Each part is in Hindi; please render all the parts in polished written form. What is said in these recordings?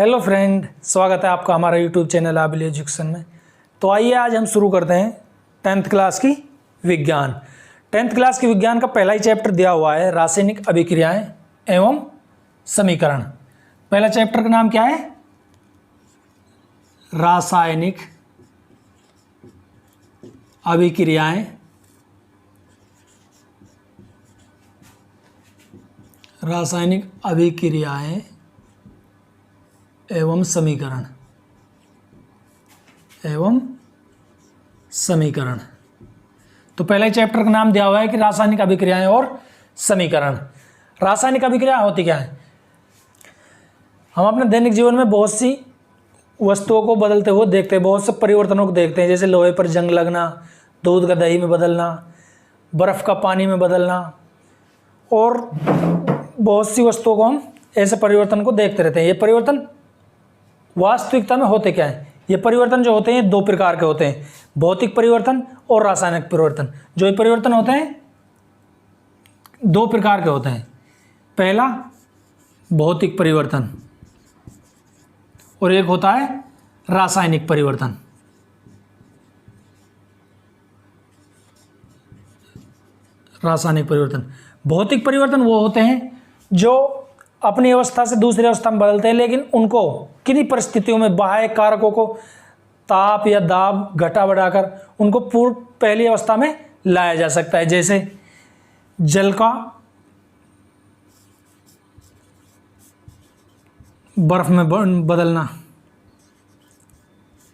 हेलो फ्रेंड, स्वागत है आपका हमारा यूट्यूब चैनल आबिल एजुकेशन में। तो आइए आज हम शुरू करते हैं 10th क्लास की विज्ञान। 10th क्लास की विज्ञान का पहला ही चैप्टर दिया हुआ है रासायनिक अभिक्रियाएं एवं समीकरण। पहला चैप्टर का नाम क्या है? रासायनिक अभिक्रियाएं एवं समीकरण। तो पहले चैप्टर का नाम दिया हुआ है कि रासायनिक अभिक्रियाएं और समीकरण। रासायनिक अभिक्रिया होती क्या है? हम अपने दैनिक जीवन में बहुत सी वस्तुओं को बदलते हुए देखते हैं, बहुत से परिवर्तनों को देखते हैं, जैसे लोहे पर जंग लगना, दूध का दही में बदलना, बर्फ का पानी में बदलना, और बहुत सी वस्तुओं को हम ऐसे परिवर्तन को देखते रहते हैं। ये परिवर्तन वास्तविकता में होते क्या है? ये परिवर्तन जो होते हैं दो प्रकार के होते हैं, भौतिक परिवर्तन और रासायनिक परिवर्तन। जो ये परिवर्तन होते हैं दो प्रकार के होते हैं। पहला भौतिक परिवर्तन और एक होता है रासायनिक परिवर्तन। रासायनिक परिवर्तन, भौतिक परिवर्तन वो होते हैं जो अपनी अवस्था से दूसरी अवस्था में बदलते हैं, लेकिन उनको किन्हीं परिस्थितियों में बाह्य कारकों को ताप या दाब घटा बढ़ाकर उनको पूर्व पहली अवस्था में लाया जा सकता है। जैसे जल का बर्फ में बदलना,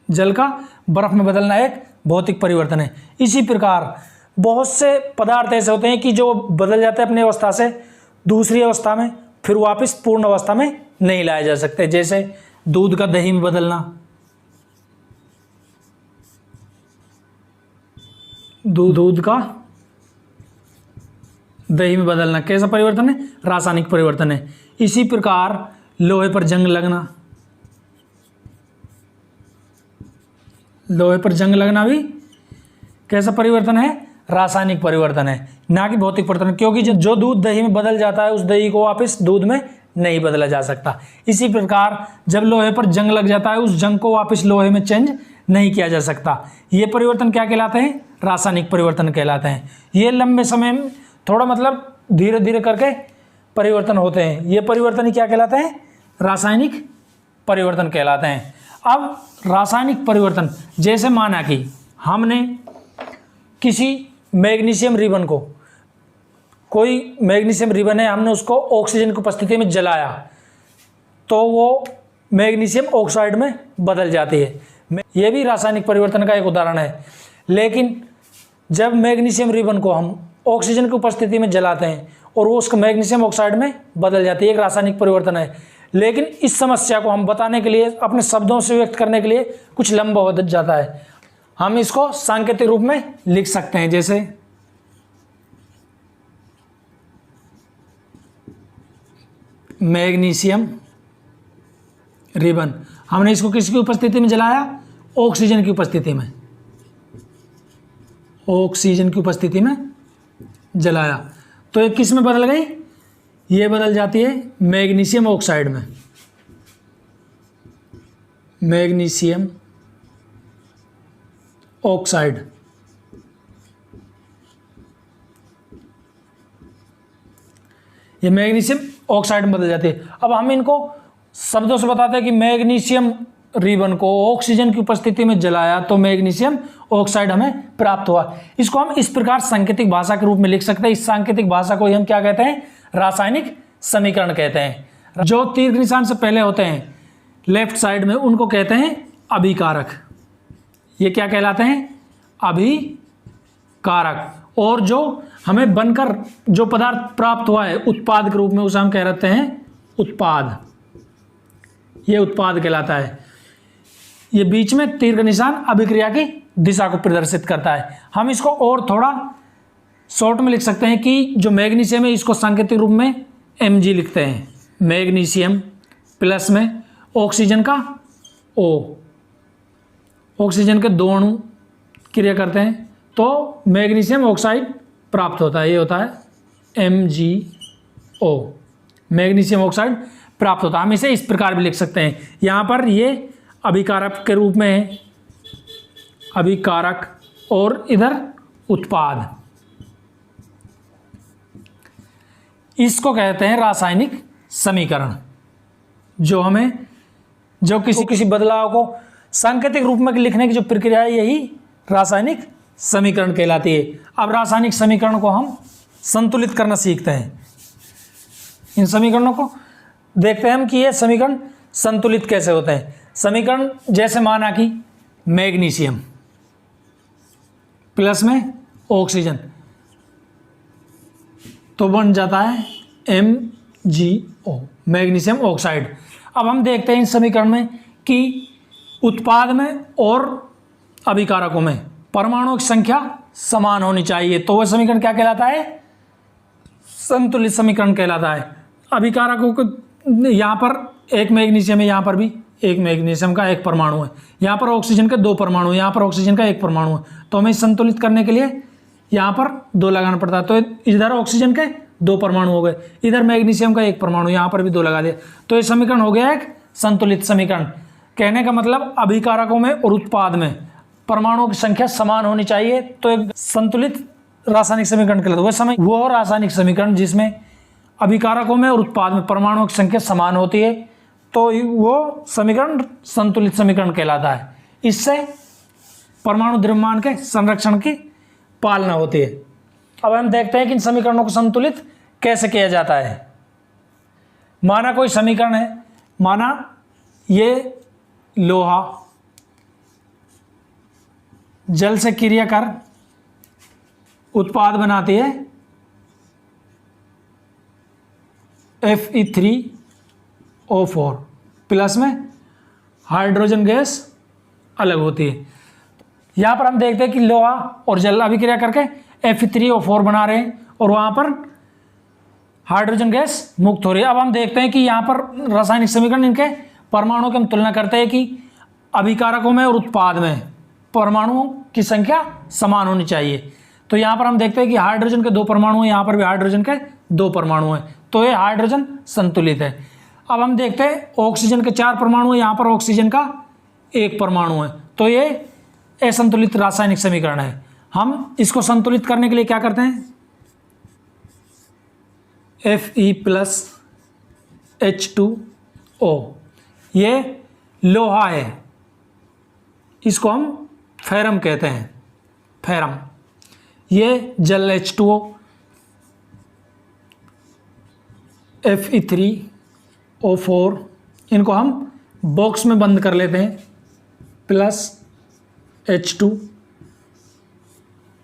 जल का बर्फ में बदलना एक भौतिक परिवर्तन है। इसी प्रकार बहुत से पदार्थ ऐसे होते हैं कि जो बदल जाते हैं अपनी अवस्था से दूसरी अवस्था में, फिर वापस पूर्ण अवस्था में नहीं लाए जा सकते। जैसे दूध का दही में बदलना, दूध का दही में बदलना कैसा परिवर्तन है? रासायनिक परिवर्तन है। इसी प्रकार लोहे पर जंग लगना, लोहे पर जंग लगना भी कैसा परिवर्तन है? रासायनिक परिवर्तन है, ना कि भौतिक परिवर्तन, क्योंकि जो दूध दही में बदल जाता है उस दही को वापस दूध में नहीं बदला जा सकता। इसी प्रकार जब लोहे पर जंग लग जाता है उस जंग को वापस लोहे में चेंज नहीं किया जा सकता। ये परिवर्तन क्या कहलाते हैं? रासायनिक परिवर्तन कहलाते हैं। ये लंबे समय में थोड़ा मतलब धीरे धीरे करके परिवर्तन होते हैं। ये परिवर्तन ही क्या कहलाते हैं? रासायनिक परिवर्तन कहलाते हैं। अब रासायनिक परिवर्तन, जैसे माना कि हमने किसी मैग्नीशियम रिबन को, कोई मैग्नीशियम रिबन है, हमने उसको ऑक्सीजन की उपस्थिति में जलाया तो वो मैग्नीशियम ऑक्साइड में बदल जाती है। ये भी रासायनिक परिवर्तन का एक उदाहरण है। लेकिन जब मैग्नीशियम रिबन को हम ऑक्सीजन की उपस्थिति में जलाते हैं और वो उसका मैग्नीशियम ऑक्साइड में बदल जाती है, एक रासायनिक परिवर्तन है। लेकिन इस समस्या को हम बताने के लिए, अपने शब्दों से व्यक्त करने के लिए कुछ लंबा हो जाता है। हम इसको सांकेतिक रूप में लिख सकते हैं। जैसे मैग्नीशियम रिबन, हमने इसको किसकी उपस्थिति में जलाया? ऑक्सीजन की उपस्थिति में, ऑक्सीजन की उपस्थिति में जलाया तो ये किस में बदल गई? ये बदल जाती है मैग्नीशियम ऑक्साइड में। मैग्नीशियम ऑक्साइड, ये मैग्नीशियम ऑक्साइड में बदल जाती है। अब हम इनको शब्दों से बताते हैं कि मैग्नीशियम रिबन को ऑक्सीजन की उपस्थिति में जलाया तो मैग्नीशियम ऑक्साइड हमें प्राप्त हुआ। इसको हम इस प्रकार सांकेतिक भाषा के रूप में लिख सकते हैं। इस सांकेतिक भाषा को हम क्या कहते हैं? रासायनिक समीकरण कहते हैं। जो तीर के निशान से पहले होते हैं लेफ्ट साइड में, उनको कहते हैं अभिकारक। ये क्या कहलाते हैं? अभिकारक। और जो हमें बनकर जो पदार्थ प्राप्त हुआ है उत्पाद के रूप में, उसे हम कह रहते हैं उत्पाद। ये उत्पाद कहलाता है। ये बीच में तीर का निशान अभिक्रिया की दिशा को प्रदर्शित करता है। हम इसको और थोड़ा शॉर्ट में लिख सकते हैं कि जो मैग्नीशियम है इसको सांकेतिक रूप में Mg लिखते हैं। मैग्नीशियम प्लस में ऑक्सीजन का O, ऑक्सीजन के दो अणु क्रिया करते हैं तो मैग्नीशियम ऑक्साइड प्राप्त होता है। ये होता है MgO, मैग्नीशियम ऑक्साइड प्राप्त होता है। हम इसे इस प्रकार भी लिख सकते हैं, यहाँ पर ये अभिकारक के रूप में है, अभिकारक, और इधर उत्पाद। इसको कहते हैं रासायनिक समीकरण। जो किसी बदलाव को सांकेतिक रूप में लिखने की जो प्रक्रिया है, यही रासायनिक समीकरण कहलाती है। अब रासायनिक समीकरण को हम संतुलित करना सीखते हैं। इन समीकरणों को देखते हैं हम कि ये समीकरण संतुलित कैसे होते हैं। समीकरण जैसे माना कि मैग्नीशियम प्लस में ऑक्सीजन, तो बन जाता है MgO, मैग्नीशियम ऑक्साइड। अब हम देखते हैं इस समीकरण में कि उत्पाद में और अभिकारकों में परमाणुओं की संख्या समान होनी चाहिए, तो वह समीकरण क्या कहलाता है? संतुलित समीकरण कहलाता है। अभिकारकों को यहाँ पर एक मैग्नीशियम है, यहाँ पर भी एक मैग्नीशियम का एक परमाणु है, यहाँ पर ऑक्सीजन के 2 परमाणु, यहाँ पर ऑक्सीजन का 1 परमाणु है, तो हमें संतुलित करने के लिए यहाँ पर 2 लगाना पड़ता है। तो इधर ऑक्सीजन के 2 परमाणु हो गए, इधर मैग्नीशियम का 1 परमाणु, यहाँ पर भी 2 लगा दिया, तो ये समीकरण हो गया एक संतुलित समीकरण। कहने का मतलब अभिकारकों में और उत्पाद में परमाणुओं की संख्या समान होनी चाहिए, तो एक संतुलित रासायनिक समीकरण कहलाता है। वो रासायनिक समीकरण जिसमें अभिकारकों में और उत्पाद में परमाणुओं की संख्या समान होती है, तो वो समीकरण संतुलित समीकरण कहलाता है। इससे परमाणु द्रव्यमान के संरक्षण की पालना होती है। अब हम देखते हैं कि इन समीकरणों को संतुलित कैसे किया जाता है। माना कोई समीकरण है, माना ये लोहा जल से क्रिया कर उत्पाद बनाती है Fe3O4, प्लस में हाइड्रोजन गैस अलग होती है। यहाँ पर हम देखते हैं कि लोहा और जल अभिक्रिया करके Fe3O4 बना रहे हैं और वहाँ पर हाइड्रोजन गैस मुक्त हो रही है। अब हम देखते हैं कि यहाँ पर रासायनिक समीकरण इनके परमाणुओं की हम तुलना करते हैं कि अभिकारकों में और उत्पाद में परमाणुओं की संख्या समान होनी चाहिए। तो यहाँ पर हम देखते हैं कि हाइड्रोजन के 2 परमाणु हैं, यहाँ पर भी हाइड्रोजन के 2 परमाणु हैं, तो ये हाइड्रोजन संतुलित है। अब हम देखते हैं ऑक्सीजन के 4 परमाणु हैं, यहाँ पर ऑक्सीजन का 1 परमाणु है, तो ये असंतुलित रासायनिक समीकरण है। हम इसको संतुलित करने के लिए क्या करते हैं? Fe+H2O, ये लोहा है, इसको हम फेरम कहते हैं, फेरम। ये जल H2O, Fe3O4, इनको हम बॉक्स में बंद कर लेते हैं, प्लस H2।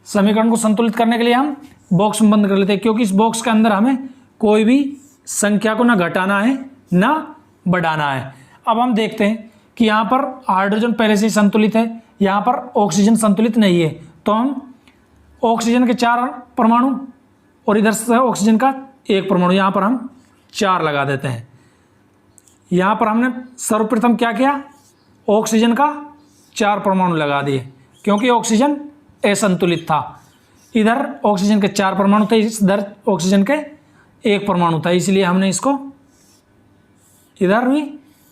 समीकरण को संतुलित करने के लिए हम बॉक्स में बंद कर लेते हैं, क्योंकि इस बॉक्स के अंदर हमें कोई भी संख्या को ना घटाना है ना बढ़ाना है। अब हम देखते हैं कि यहाँ पर हाइड्रोजन पहले से ही संतुलित है, यहाँ पर ऑक्सीजन संतुलित नहीं है, तो हम ऑक्सीजन के 4 परमाणु और इधर से ऑक्सीजन का 1 परमाणु, यहाँ पर हम 4 लगा देते हैं। यहाँ पर हमने सर्वप्रथम क्या किया? ऑक्सीजन का 4 परमाणु लगा दिए, क्योंकि ऑक्सीजन असंतुलित था। इधर ऑक्सीजन के 4 परमाणु थे, इधर ऑक्सीजन के 1 परमाणु था, इसलिए हमने इसको इधर भी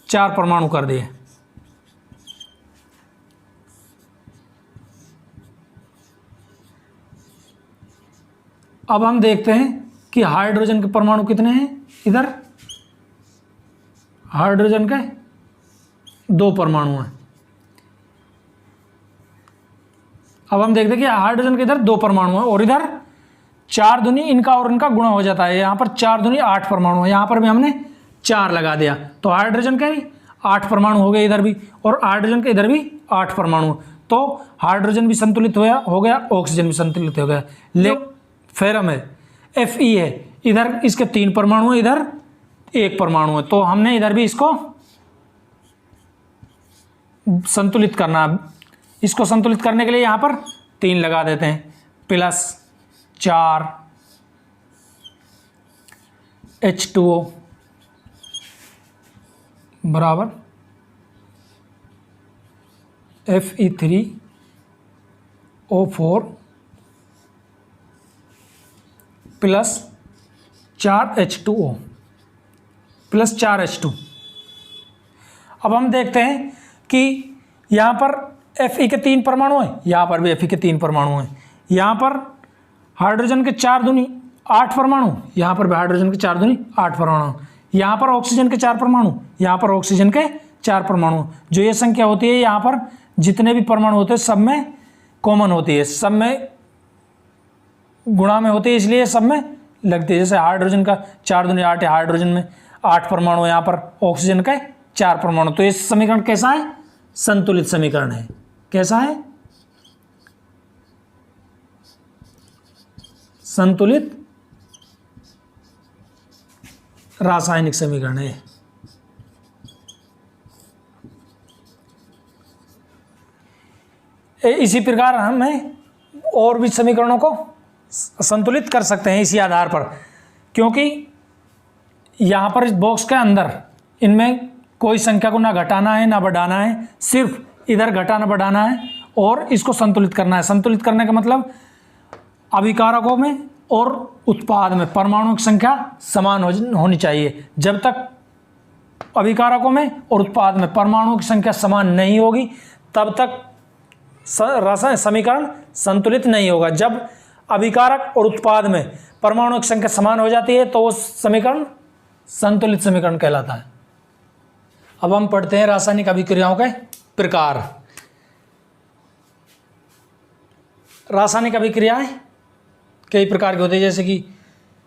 4 परमाणु कर दिए। अब हम देखते हैं कि हाइड्रोजन के परमाणु कितने हैं। इधर हाइड्रोजन के 2 परमाणु हैं। अब हम देखते हैं कि हाइड्रोजन के इधर 2 परमाणु हैं और इधर 4 दूनी इनका और इनका गुणा हो जाता है। यहाँ पर 4 दूनी 8 परमाणु है, यहाँ पर भी हमने 4 लगा दिया, तो हाइड्रोजन के 8 परमाणु हो गए इधर भी, और हाइड्रोजन के इधर भी 8 परमाणु, तो हाइड्रोजन भी संतुलित हो गया, ऑक्सीजन भी संतुलित हो गया। ले फेरम है, Fe है, इधर इसके 3 परमाणु है, इधर 1 परमाणु है, तो हमने इधर भी इसको संतुलित करना। इसको संतुलित करने के लिए यहाँ पर 3 लगा देते हैं, प्लस 4 H2O बराबर Fe3O4 plus 4 H2O। Plus 4H2। अब हम देखते हैं कि यहाँ पर Fe के 3 परमाणु हैं, यहाँ पर भी Fe के 3 परमाणु हैं, यहाँ पर हाइड्रोजन के 4 दूनी 8 परमाणु, यहाँ पर भी हाइड्रोजन के 4 दूनी 8 परमाणु, यहाँ पर ऑक्सीजन के 4 परमाणु, यहाँ पर ऑक्सीजन के 4 परमाणु। जो ये संख्या होती है यहाँ पर जितने भी परमाणु होते हैं सब में कॉमन होती है, सब में गुणा में होती है, इसलिए सब में लगती है। जैसे हाइड्रोजन का 4 दूनी 8 है, हाइड्रोजन में 8 परमाणु, यहाँ पर ऑक्सीजन का 4 परमाणु। तो ये समीकरण कैसा है? संतुलित समीकरण है। कैसा है? संतुलित रासायनिक समीकरण है। इसी प्रकार हमें और भी समीकरणों को संतुलित कर सकते हैं इसी आधार पर, क्योंकि यहाँ पर इस बॉक्स के अंदर इनमें कोई संख्या को ना घटाना है ना बढ़ाना है, सिर्फ इधर घटाना बढ़ाना है और इसको संतुलित करना है। संतुलित करने का मतलब अभिकारकों में और उत्पाद में परमाणुओं की संख्या समान होनी चाहिए। जब तक अभिकारकों में और उत्पाद में परमाणुओं की संख्या समान नहीं होगी तब तक रासायनिक समीकरण संतुलित नहीं होगा। जब अभिकारक और उत्पाद में परमाणुओं की संख्या समान हो जाती है तो वो समीकरण संतुलित समीकरण कहलाता है। अब हम पढ़ते हैं रासायनिक अभिक्रियाओं के प्रकार। रासायनिक अभिक्रियाएं कई प्रकार की होती है, जैसे कि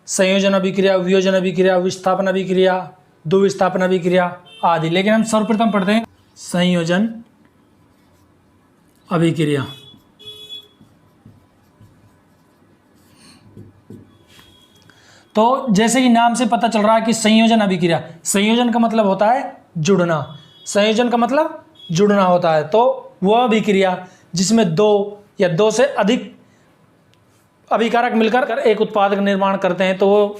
संयोजन अभिक्रिया, वियोजन अभिक्रिया, विस्थापन अभिक्रिया, द्विविस्थापन अभिक्रिया आदि। लेकिन हम सर्वप्रथम पढ़ते हैं संयोजन अभिक्रिया। तो जैसे कि नाम से पता चल रहा है कि संयोजन अभिक्रिया, संयोजन का मतलब होता है जुड़ना, संयोजन का मतलब जुड़ना होता है। तो वह अभिक्रिया जिसमें 2 या 2 से अधिक अभिकारक मिलकर एक उत्पाद का निर्माण करते हैं तो वो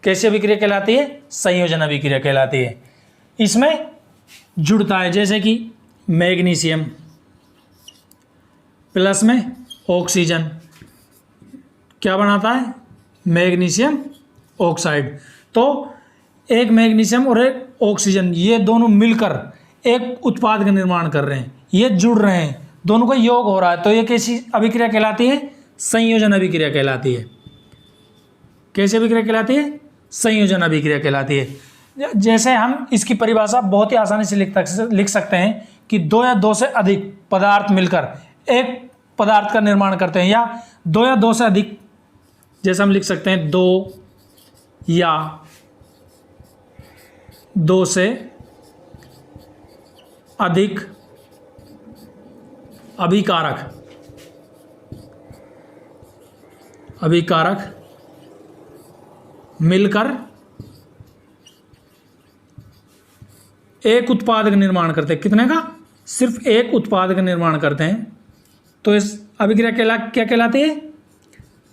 कैसी अभिक्रिया कहलाती है? संयोजन अभिक्रिया कहलाती है। इसमें जुड़ता है, जैसे कि मैग्नीशियम प्लस में ऑक्सीजन क्या बनाता है? Magnesium oxide. तो एक मैग्नीशियम और एक ऑक्सीजन ये दोनों मिलकर एक उत्पाद का निर्माण कर रहे हैं, ये जुड़ रहे हैं, दोनों का योग हो रहा है, तो ये कैसी अभिक्रिया कहलाती है? संयोजन अभिक्रिया कहलाती है। कैसी अभिक्रिया कहलाती है? संयोजन अभिक्रिया कहलाती है। जैसे हम इसकी परिभाषा बहुत ही आसानी से लिख सकते हैं कि 2 या 2 से अधिक पदार्थ मिलकर एक पदार्थ का निर्माण करते हैं, या 2 या 2 से अधिक, जैसे हम लिख सकते हैं 2 या 2 से अधिक अभिकारक मिलकर एक उत्पाद का निर्माण करते हैं। कितने का? सिर्फ एक उत्पाद का निर्माण करते हैं, तो इस अभिक्रिया क्या कहलाती है?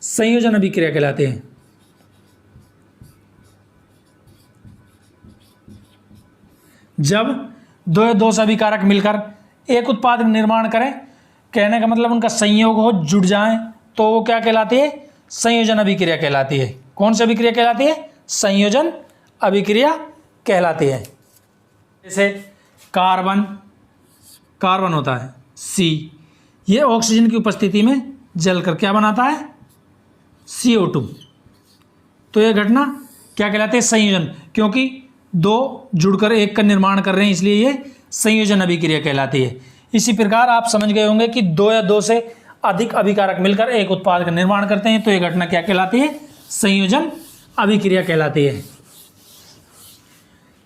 संयोजन अभिक्रिया कहलाती है। जब 2 या 2 से अभिकारक मिलकर एक उत्पाद का निर्माण करें, कहने का मतलब उनका संयोग हो, जुड़ जाएं, तो वो क्या कहलाती है? संयोजन अभिक्रिया कहलाती है। कौन सी अभिक्रिया कहलाती है? संयोजन अभिक्रिया कहलाती है। जैसे कार्बन होता है C, ये ऑक्सीजन की उपस्थिति में जलकर क्या बनाता है? CO2। तो यह घटना क्या कहलाती है? संयोजन, क्योंकि 2 जुड़कर एक का निर्माण कर रहे हैं, इसलिए ये संयोजन अभिक्रिया कहलाती है। इसी प्रकार आप समझ गए होंगे कि 2 या 2 से अधिक अभिकारक मिलकर एक उत्पाद का निर्माण करते हैं, तो यह घटना क्या कहलाती है? संयोजन अभिक्रिया कहलाती है।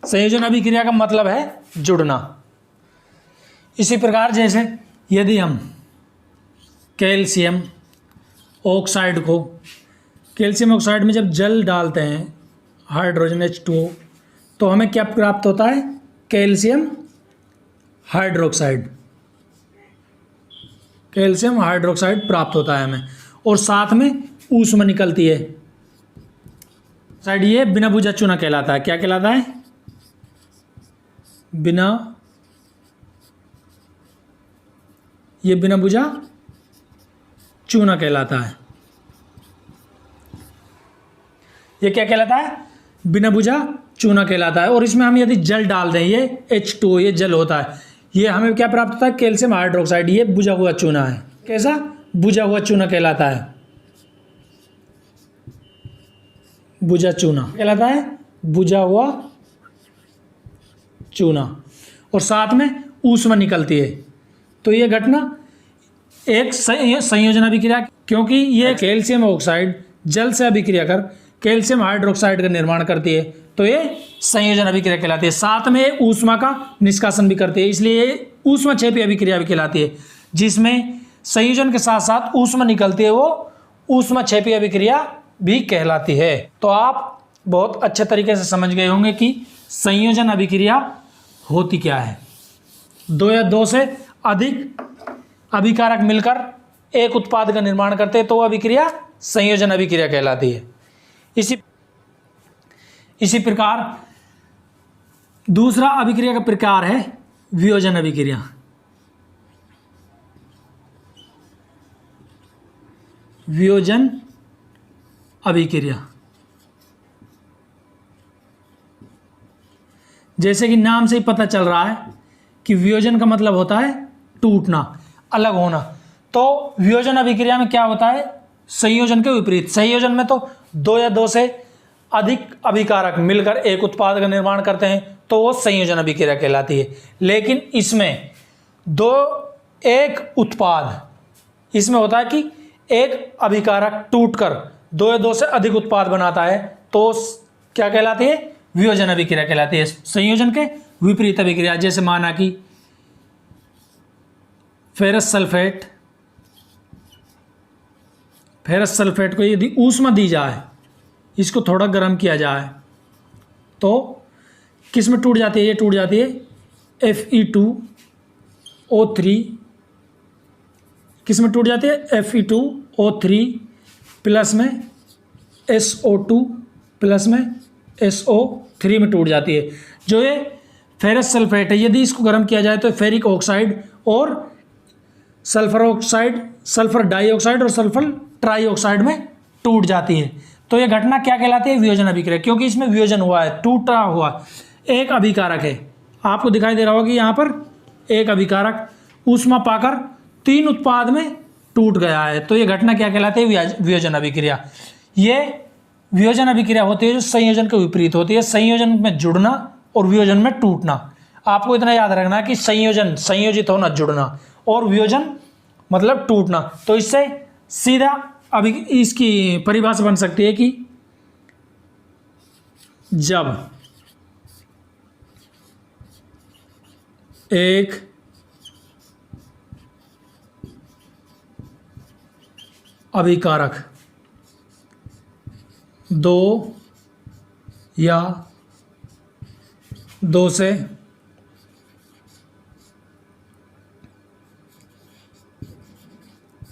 संयोजन अभिक्रिया का मतलब है जुड़ना। इसी प्रकार जैसे यदि हम कैल्शियम ऑक्साइड में जब जल डालते हैं हाइड्रोजन H2O, तो हमें क्या प्राप्त होता है? कैल्शियम हाइड्रोक्साइड प्राप्त होता है हमें, और साथ में ऊष्मा निकलती है। साइड ये बिना बुझा चूना कहलाता है। क्या कहलाता है? बिना बुझा चूना कहलाता है। ये क्या कहलाता है? बिना बुझा चूना कहलाता है। और इसमें हम यदि जल डाल दें, ये H2O, ये जल होता है, ये हमें क्या प्राप्त होता है? Calcium hydroxide. ये बुझा हुआ चूना है। कैसा? बुझा हुआ चूना कहलाता है। बुझा चूना कहलाता है, बुझा हुआ चूना। और साथ में ऊष्मा निकलती है। तो ये घटना एक संयोजन अभिक्रिया, क्योंकि ये कैल्शियम ऑक्साइड जल से अभिक्रिया कर कैल्शियम हाइड्रोक्साइड का निर्माण करती है, तो ये संयोजन अभिक्रिया कहलाती है। साथ में ऊष्मा का निष्कासन भी करती है, इसलिए ये ऊष्माक्षेपी अभिक्रिया भी कहलाती है। जिसमें संयोजन के साथ साथ ऊष्मा निकलती है, वो ऊष्माक्षेपी अभिक्रिया भी कहलाती है। तो आप बहुत अच्छे तरीके से समझ गए होंगे कि संयोजन अभिक्रिया होती क्या है। दो या दो से अधिक अभिकारक मिलकर एक उत्पाद का निर्माण करते हैं, तो वह अभिक्रिया संयोजन अभिक्रिया कहलाती है। इसी प्रकार दूसरा अभिक्रिया का प्रकार है वियोजन अभिक्रिया। वियोजन अभिक्रिया, जैसे कि नाम से ही पता चल रहा है कि वियोजन का मतलब होता है टूटना, अलग होना। तो वियोजन अभिक्रिया में क्या होता है? संयोजन के विपरीत। संयोजन में तो दो या दो से अधिक अभिकारक मिलकर एक उत्पाद का निर्माण करते हैं, तो वो संयोजन अभिक्रिया कहलाती है। लेकिन इसमें एक उत्पाद, इसमें होता है कि एक अभिकारक टूटकर दो या दो से अधिक उत्पाद बनाता है, तो क्या कहलाती है? वियोजन अभिक्रिया कहलाती है। संयोजन के विपरीत अभिक्रिया, जैसे माना कि फेरस सल्फेट को यदि ऊष्मा दी जाए, इसको थोड़ा गर्म किया जाए, तो किस में टूट जाती है? ये टूट जाती है Fe2O3। किस में टूट जाती है? Fe2O3 प्लस में SO2 प्लस में SO3 में टूट जाती है। जो ये फेरस सल्फेट है, यदि इसको गर्म किया जाए तो फेरिक ऑक्साइड और सल्फर ऑक्साइड, सल्फर डाइऑक्साइड और सल्फर ट्राइऑक्साइड में टूट जाती है। तो ये घटना क्या कहलाती है? वियोजन अभिक्रिया, क्योंकि इसमें वियोजन हुआ है, टूटा हुआ एक अभिकारक है। आपको दिखाई दे रहा होगा कि यहाँ पर एक अभिकारक ऊष्मा पाकर तीन उत्पाद में टूट गया है, तो ये घटना क्या कहलाती है? वियोजन अभिक्रिया। ये वियोजन अभिक्रिया होती है जो संयोजन के विपरीत होती है। संयोजन में जुड़ना और वियोजन में टूटना। आपको इतना याद रखना कि संयोजन संयोजित होना, जुड़ना, और वियोजन मतलब टूटना। तो इससे सीधा अभी इसकी परिभाषा बन सकती है कि जब एक अभिकारक दो या दो से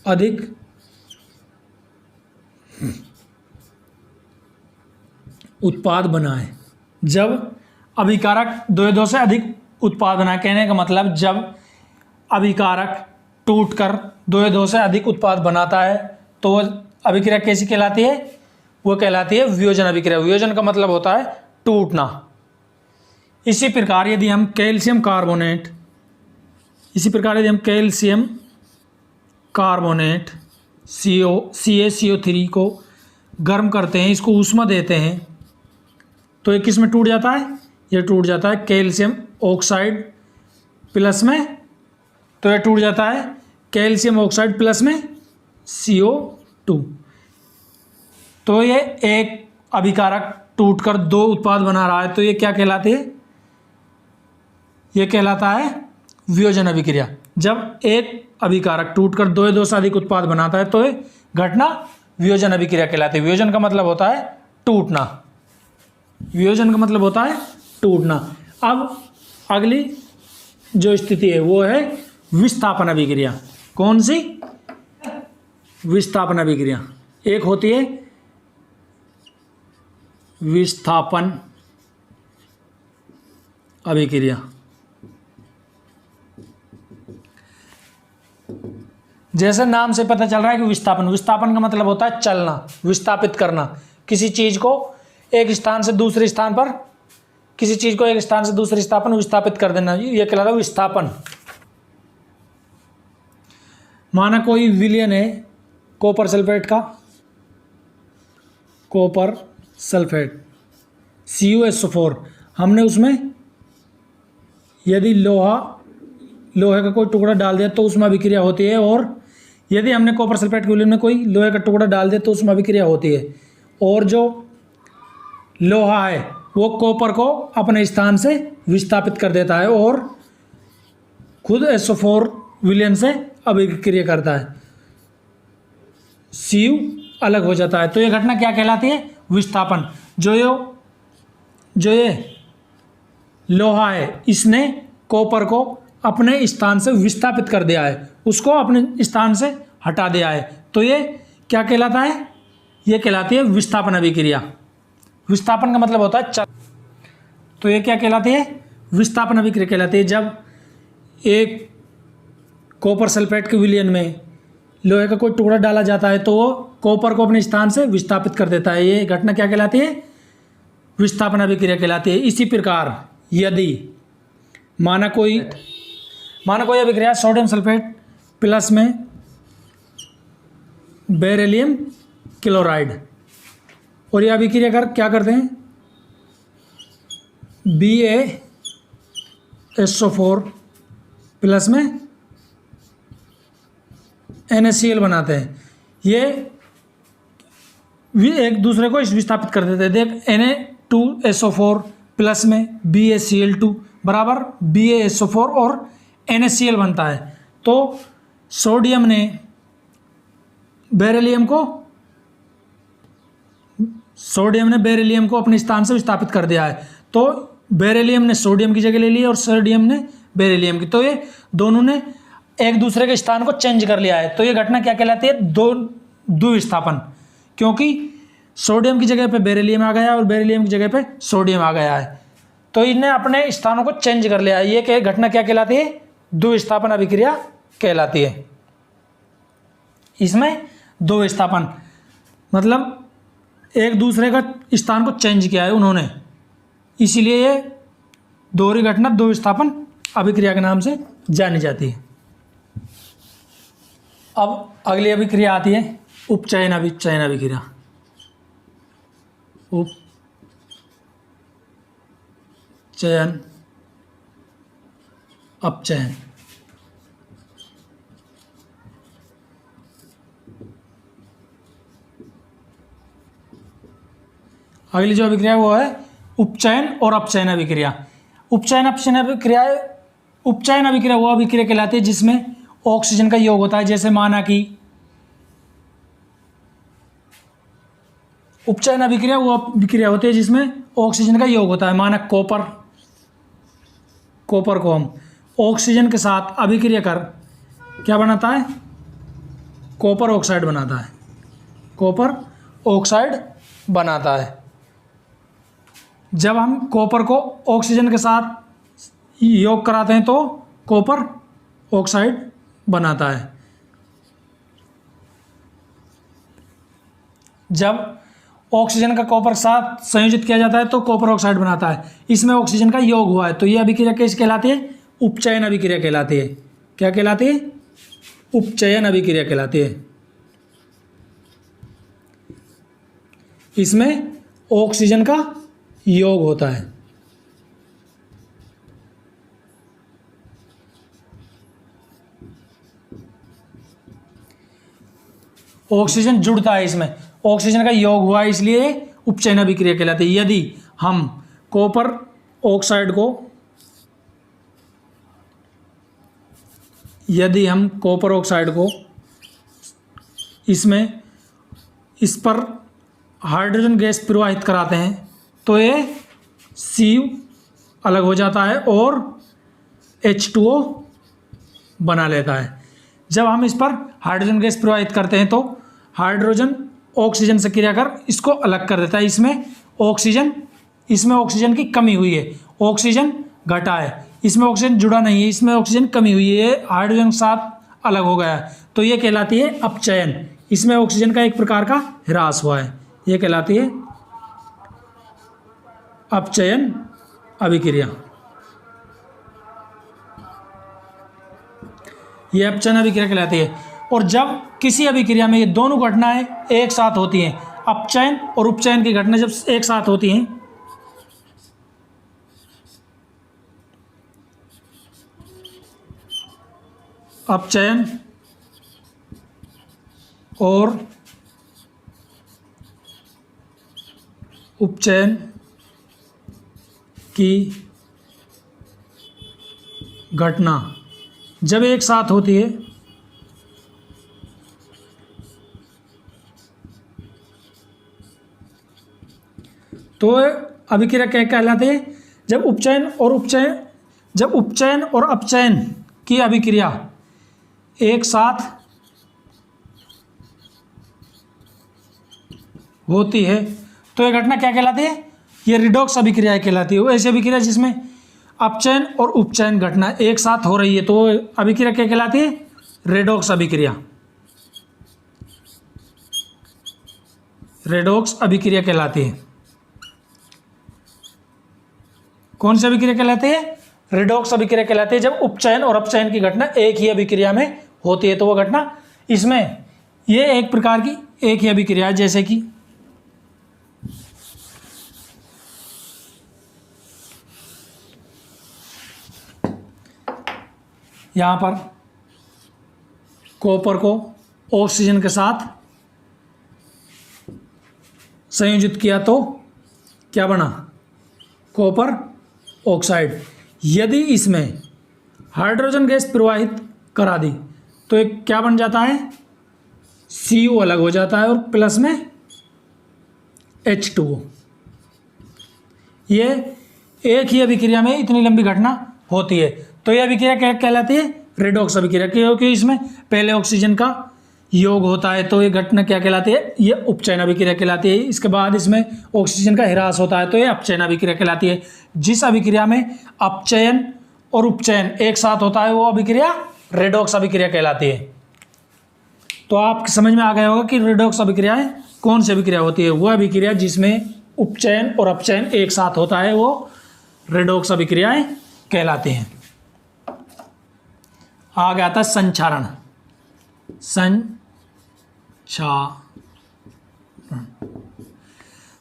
अधिक उत्पाद बनाए। जब अभिकारक दो से अधिक उत्पाद बनाए, कहने का मतलब जब अभिकारक टूटकर दो से अधिक उत्पाद बनाता है, तो अभिक्रिया कैसी कहलाती है? वो कहलाती है वियोजन अभिक्रिया। वियोजन का मतलब होता है टूटना। इसी प्रकार यदि हम कैल्शियम कार्बोनेट CaCO3 को गर्म करते हैं, इसको ऊष्मा देते हैं, तो ये किस में टूट जाता है? ये टूट जाता है कैल्शियम ऑक्साइड प्लस में, तो ये टूट जाता है कैल्शियम ऑक्साइड प्लस में CO2। तो ये एक अभिकारक टूटकर दो उत्पाद बना रहा है, तो ये क्या कहलाती है? ये कहलाता है वियोजन अभिक्रिया। जब एक अभिकारक टूटकर दो से अधिक उत्पाद बनाता है, तो ये घटना वियोजन अभिक्रिया कहलाती है। वियोजन का मतलब होता है टूटना। वियोजन का मतलब होता है टूटना। अब अगली जो स्थिति है वो है विस्थापन अभिक्रिया। कौन सी? विस्थापन अभिक्रिया। एक होती है विस्थापन अभिक्रिया, जैसे नाम से पता चल रहा है कि विस्थापन का मतलब होता है चलना, विस्थापित करना, किसी चीज को एक स्थान से दूसरे स्थान पर किसी चीज को एक स्थान से दूसरे स्थान विस्थापित कर देना, ये कहलाता है विस्थापन। माना कोई विलयन है कॉपर सल्फेट का, कॉपर सल्फेट CuSO4, हमने उसमें यदि लोहे का कोई टुकड़ा डाल दिया तो उसमें अभिक्रिया होती है, और यदि हमने कॉपर सल्फेट के विलयन में कोई लोहे का टुकड़ा डाल दिया तो उसमें अभिक्रिया होती है, और जो लोहा है वो कॉपर को अपने स्थान से विस्थापित कर देता है और खुद SO4 विलयन से अभिक्रिया करता है, Cu अलग हो जाता है। तो ये घटना क्या कहलाती है? विस्थापन। जो ये लोहा है इसने कॉपर को अपने स्थान से विस्थापित कर दिया है, उसको अपने स्थान से हटा दिया है, तो ये क्या कहलाता है? ये कहलाती है विस्थापन अभिक्रिया। विस्थापन का मतलब होता है तो ये क्या कहलाती है? विस्थापन अभिक्रिया कहलाती है। जब एक कॉपर सल्फेट के विलयन में लोहे का कोई टुकड़ा डाला जाता है तो वो कॉपर को अपने स्थान से विस्थापित कर देता है, ये घटना क्या कहलाती है? विस्थापन अभिक्रिया कहलाती है। इसी प्रकार यदि माना कोई अभिक्रिया सोडियम सल्फेट प्लस में बेरिलियम क्लोराइड, और यह अभिक्रिया क्या करते हैं? BaSO4 प्लस में NaCl बनाते हैं। ये एक दूसरे को विस्थापित कर देते हैं। देख Na2SO4 प्लस में BaCl2 बराबर BaSO4 और NaCl बनता है। तो सोडियम ने बेरिलियम को अपने स्थान से विस्थापित कर दिया है, तो बेरिलियम ने सोडियम की जगह ले ली और सोडियम ने बेरिलियम की, तो ये दोनों ने एक दूसरे के स्थान को चेंज कर लिया है। तो ये घटना क्या कहलाती है? द्विविस्थापन, क्योंकि सोडियम की जगह पे बेरिलियम आ गया और बेरिलियम की जगह पे सोडियम आ गया है, तो इनने अपने स्थानों को चेंज कर लिया है। ये घटना क्या कहलाती है? द्विविस्थापन अभिक्रिया कहलाती है। इसमें द्विविस्थापन मतलब एक दूसरे का स्थान को चेंज किया है उन्होंने, इसीलिए ये दोहरी घटना द्विविस्थापन अभिक्रिया के नाम से जानी जाती है। अब अगली अभिक्रिया आती है उपचयन अभिक्रिया। उपचयन अपचयन। अगली जो अभिक्रिया वो है उपचयन और अपचयन अभिक्रिया। उपचयन अभिक्रिया वो अभिक्रिया कहलाती है जिसमें ऑक्सीजन का योग होता है। जैसे माना कि उपचयन अभिक्रिया वो अभिक्रिया होती है जिसमें ऑक्सीजन का योग होता है। माना कॉपर को हम ऑक्सीजन के साथ अभिक्रिया कर क्या बनाता है? कॉपर ऑक्साइड बनाता है। जब हम कॉपर को ऑक्सीजन के साथ योग कराते हैं तो कॉपर ऑक्साइड बनाता है। जब ऑक्सीजन का कॉपर के साथ संयोजित किया जाता है तो कॉपर ऑक्साइड बनाता है। इसमें ऑक्सीजन का योग हुआ है, तो यह अभिक्रिया कैसे कहलाती है? उपचयन अभिक्रिया कहलाती है। क्या कहलाती है? उपचयन अभिक्रिया कहलाती है। इसमें ऑक्सीजन का योग होता है। ऑक्सीजन जुड़ता है, इसमें ऑक्सीजन का योग हुआ है, इसलिए उपचयन अभिक्रिया कहलाती है। यदि हम कॉपर ऑक्साइड को इस पर हाइड्रोजन गैस प्रवाहित कराते हैं तो ये Cu अलग हो जाता है और H2O बना लेता है। जब हम इस पर हाइड्रोजन गैस प्रवाहित करते हैं तो हाइड्रोजन ऑक्सीजन से क्रिया कर इसको अलग कर देता है। इसमें ऑक्सीजन की कमी हुई है, ऑक्सीजन घटा है, इसमें ऑक्सीजन जुड़ा नहीं है, इसमें ऑक्सीजन कमी हुई है, हाइड्रोजन के साथ अलग हो गया है, तो ये कहलाती है अपचयन। इसमें ऑक्सीजन का एक प्रकार का ह्रास हुआ है, ये कहलाती है अपचयन अभिक्रिया, ये अपचयन अभिक्रिया कहलाती है। और जब किसी अभिक्रिया में ये दोनों घटनाएं एक साथ होती हैं, अपचयन और उपचयन की घटना जब एक साथ होती हैं, अपचयन और उपचयन की घटना जब एक साथ होती है तो अभिक्रिया क्या कहलाती है? जब उपचयन और अपचयन की अभिक्रिया एक साथ होती है तो यह घटना क्या कहलाती है? ये रिडॉक्स अभिक्रिया कहलाती है। वो ऐसी अभिक्रिया जिसमें अपचयन और उपचयन घटना एक साथ हो रही है तो अभिक्रिया क्या कहलाती है? रेडॉक्स अभिक्रिया, रेडॉक्स अभिक्रिया कहलाती है। कौन सी अभिक्रिया कहलाती है? रेडॉक्स अभिक्रिया कहलाती है। जब उपचयन और अपचयन की घटना एक ही अभिक्रिया में होती है तो वह घटना, इसमें ये एक प्रकार की एक ही अभिक्रिया है, जैसे कि यहाँ पर कॉपर को ऑक्सीजन के साथ संयोजित किया तो क्या बना? Copper oxide. यदि इसमें हाइड्रोजन गैस प्रवाहित करा दी तो एक क्या बन जाता है? CO अलग हो जाता है और प्लस में H2O। ये एक ही अभिक्रिया में इतनी लंबी घटना होती है तो यह अभिक्रिया क्या कहलाती है? रेडॉक्स अभिक्रिया, क्योंकि इसमें पहले ऑक्सीजन का योग होता है तो ये घटना क्या कहलाती है? ये उपचयन अभिक्रिया कहलाती है। इसके बाद इसमें ऑक्सीजन का ह्रास होता है तो ये अपचयन अभिक्रिया कहलाती है। जिस अभिक्रिया में अपचयन और उपचयन एक साथ होता है वो अभिक्रिया रेडॉक्स अभिक्रिया कहलाती है। तो आपके समझ में आ गया होगा कि रेडॉक्स अभिक्रियाएं कौन सी अभिक्रिया होती है? वो अभिक्रिया जिसमें उपचयन और अपचयन एक साथ होता है वो रेडॉक्स अभिक्रियाएं कहलाती हैं। आगे आता है संक्षारण।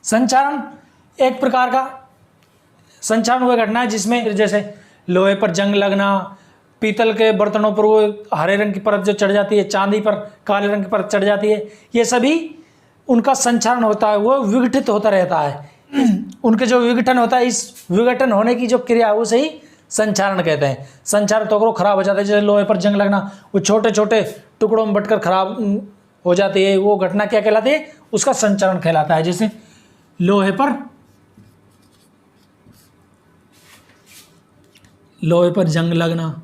संक्षारण एक प्रकार का संक्षारण वह घटना है जिसमें जैसे लोहे पर जंग लगना, पीतल के बर्तनों पर वो हरे रंग की परत जो चढ़ जाती है, चांदी पर काले रंग की परत चढ़ जाती है, ये सभी उनका संक्षारण होता है, वो विघटित होता रहता है। उनके जो विघटन होता है, इस विघटन होने की जो क्रिया है उसे ही संक्षारण कहते हैं। संक्षारण तो खराब हो जाता है, जैसे लोहे पर जंग लगना, वो छोटे छोटे टुकड़ों में बटकर खराब हो जाती है, वो घटना क्या कहलाती है? उसका संक्षारण कहलाता है। जैसे लोहे पर जंग लगना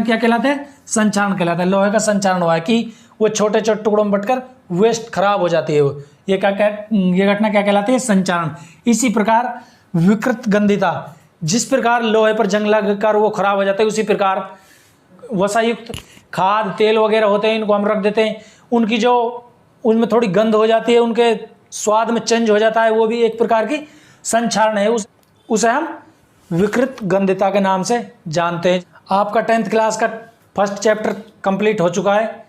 क्या कहलाता है? संक्षारण कहलाता है। लोहे का संक्षारण हुआ है कि वो छोटे छोटे टुकड़ों में बटकर वेस्ट खराब हो जाती है, वो ये घटना क्या कहलाती है? संक्षारण। इसी प्रकार विकृत गंधिता, जिस प्रकार लोहे पर जंग लगकर वो खराब हो जाता है, उसी प्रकार वसायुक्त खाद तेल वगैरह होते हैं, इनको हम रख देते हैं, उनकी जो उनमें थोड़ी गंध हो जाती है, उनके स्वाद में चेंज हो जाता है, वो भी एक प्रकार की संक्षारण है। उसे हम विकृत गंधिता के नाम से जानते हैं। आपका 10th क्लास का फर्स्ट चैप्टर कंप्लीट हो चुका है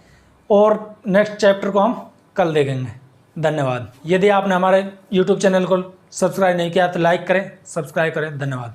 और नेक्स्ट चैप्टर को हम कल देखेंगे। धन्यवाद। यदि आपने हमारे YouTube चैनल को सब्सक्राइब नहीं किया तो लाइक करें, सब्सक्राइब करें। धन्यवाद।